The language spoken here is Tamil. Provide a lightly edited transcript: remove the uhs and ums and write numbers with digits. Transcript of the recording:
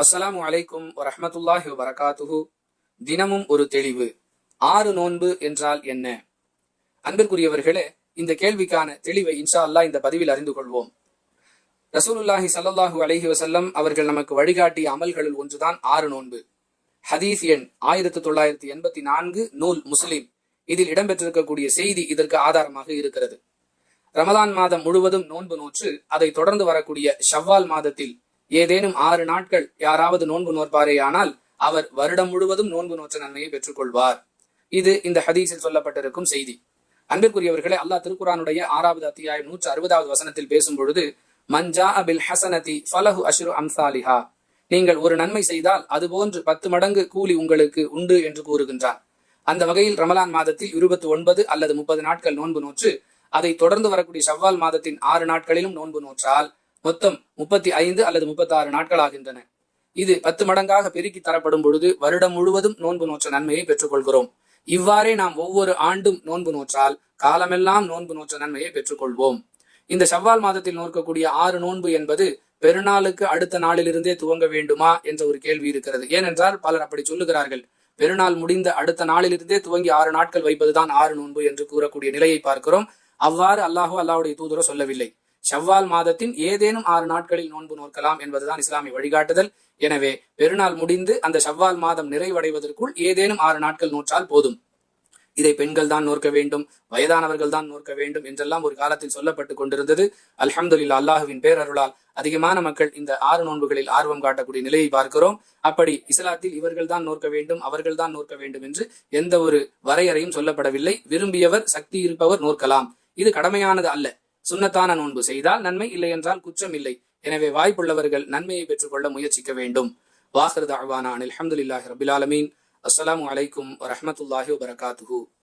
அஸ்ஸலாமு அலைக்கும் வரஹ்மத்துல்லாஹி வபரகாத்துஹு. தினமும் ஒரு தெளிவு. 6 நோன்பு என்றால் என்ன? அன்பிற்குரியவர்களே, இந்த கேள்விக்கான தெளிவை இன்ஷா அல்லாஹ் இந்த பதிவில் அறிந்து கொள்வோம். ரசூலுல்லாஹி ஸல்லல்லாஹு அலைஹி வஸல்லம் அவர்கள் நமக்கு வழிகாட்டிய அமல்களில் ஒன்றுதான் 6 நோன்பு. ஹதீஸ் எண் 1984, நூல் முஸ்லிம். இதில் இடம்பெற்றிருக்கக்கூடிய செய்தி இதற்கு ஆதாரமாக இருக்கிறது. ரமலான் மாதம் முழுவதும் நோன்பு நோற்று அதை தொடர்ந்து வரக்கூடிய ஷவ்வால் மாதத்தில் ஏதேனும் 6 நாட்கள் யாராவது நோன்பு நோற்பாரேயானால் அவர் வருடம் முழுவதும் நோன்பு நோற்ற நன்மையை பெற்றுக் கொள்வார். இது இந்த ஹதீஸில் சொல்லப்பட்டிருக்கும் செய்தி. அன்பிற்குரியவர்களே, அல்லாஹ் திருக்குரானுடைய 6வது அத்தியாயம் 160வது வசனத்தில் பேசும் பொழுது, மன்ஜா அபில் ஹசனதி ஃபலஹு அஷ்ரு அம்சாலிஹா, நீங்கள் ஒரு நன்மை செய்தால் அதுபோன்று 10 மடங்கு கூலி உங்களுக்கு உண்டு என்று கூறுகின்றார். அந்த வகையில் ரமலான் மாதத்தில் 29 அல்லது 30 நாட்கள் நோன்பு நோற்று அதை தொடர்ந்து வரக்கூடிய ஷவ்வால் மாதத்தின் 6 நாட்களிலும் நோன்பு நோற்றால் மொத்தம் 35 அல்லது 36 நாட்கள் ஆகின்றன. இது 10 மடங்காக பெருக்கி தரப்படும் பொழுது வருடம் முழுவதும் நோன்பு நோற்ற நன்மையை பெற்றுக் கொள்கிறோம். இவ்வாறே நாம் ஒவ்வொரு ஆண்டும் நோன்பு நோற்றால் காலமெல்லாம் நோன்பு நோற்ற நன்மையை பெற்றுக் கொள்வோம். இந்த ஷவ்வால் மாதத்தில் நோக்கக்கூடிய 6 நோன்பு என்பது பெருநாளுக்கு அடுத்த நாளிலிருந்தே துவங்க வேண்டுமா என்ற ஒரு கேள்வி இருக்கிறது. ஏனென்றால் பலர் அப்படி சொல்லுகிறார்கள். பெருநாள் முடிந்த அடுத்த நாளிலிருந்தே துவங்கி 6 நாட்கள் வைப்பதுதான் 6 நோன்பு என்று கூறக்கூடிய நிலையை பார்க்கிறோம். அவ்வாறு அல்லாஹுடைய தூதரோ சொல்லவில்லை. ஷவ்வால் மாதத்தின் ஏதேனும் 6 நாட்களில் நோன்பு நோக்கலாம் என்பதுதான் இஸ்லாமிய வழிகாட்டுதல். எனவே பெருநாள் முடிந்து அந்த ஷவ்வால் மாதம் நிறைவடைவதற்குள் ஏதேனும் 6 நாட்கள் நோற்றால் போதும். இதை பெண்கள் தான் நோக்க வேண்டும், வயதானவர்கள் தான் நோக்க வேண்டும் என்றெல்லாம் ஒரு காலத்தில் சொல்லப்பட்டு கொண்டிருந்தது. அல்ஹம்துலில்லாஹ், அல்லாஹுவின் பேரருளால் அதிகமான மக்கள் இந்த 6 நோன்புகளில் ஆர்வம் காட்டக்கூடிய நிலையை பார்க்கிறோம். அப்படி இஸ்லாத்தில் இவர்கள் தான் நோக்க வேண்டும், அவர்கள் தான் நோக்க வேண்டும் என்று எந்த ஒரு வரையறையும் சொல்லப்படவில்லை. விரும்பியவர், சக்தி இருப்பவர் நோக்கலாம். இது கடமையானது அல்ல. சுன்னத்தான நோன்பு செய்தால் நன்மை, இல்லை என்றால் குற்றம் இல்லை. எனவே வாய்ப்புள்ளவர்கள் நன்மையை பெற்றுக்கொள்ள முயற்சிக்க வேண்டும். வாஹிரு தஅவானா அல்ஹம்துலில்லாஹி ரப்பில் ஆலமீன். அஸ்ஸலாமு அலைக்கும் வரஹ்மத்துல்லாஹி வபரகாத்துஹு.